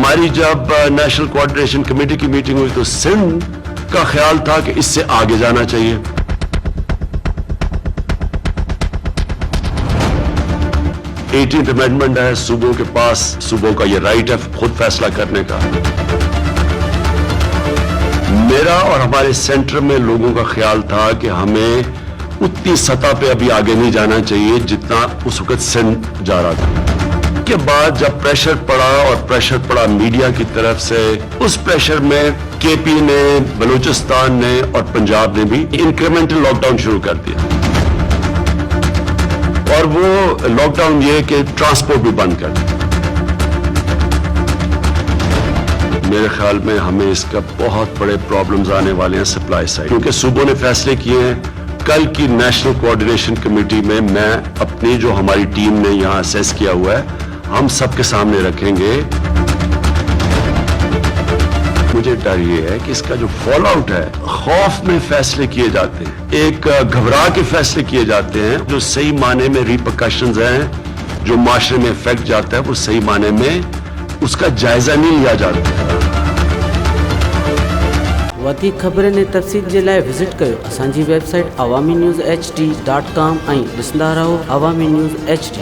हमारी जब national coordination committee की मीटिंग हुई तो सिंध का ख्याल था कि इससे आगे जाना चाहिए। एटीन्थ अमेंडमेंट है, सूबों के पास सूबों का ये राइट है खुद फैसला करने का। मेरा और हमारे सेंटर में लोगों का ख्याल था कि हमें उतनी सतह पे अभी आगे नहीं जाना चाहिए जितना उस वक्त सिंध जा रहा था। के बाद जब प्रेशर पड़ा और प्रेशर पड़ा मीडिया की तरफ से, उस प्रेशर में केपी ने, बलूचिस्तान ने और पंजाब ने भी इंक्रीमेंटल लॉकडाउन शुरू कर दिया। और वो लॉकडाउन ये कि ट्रांसपोर्ट भी बंद कर दिया। मेरे ख्याल में हमें इसका बहुत बड़े प्रॉब्लम्स आने वाले हैं सप्लाई साइड, क्योंकि सूबों ने फैसले किए हैं। कल की नेशनल कोऑर्डिनेशन कमेटी में मैं अपनी जो हमारी टीम ने यहां असेस किया हुआ है, हम सबके सामने रखेंगे। मुझे डर ये है कि इसका जो फॉल आउट है, खौफ में फैसले किए जाते हैं, एक घबरा के फैसले किए जाते हैं, जो सही माने में रिपरकशंस हैं, जो माशरे में इफेक्ट जाता है, वो सही माने में उसका जायजा नहीं लिया जाता। वधीक ख़बरनि ऐं तफ़सील जे लाइ विज़िट कयो असांजी वेबसाइट awaminews.hd.com ऐं ॾिसंदा रहो अवामी न्यूज़ HD।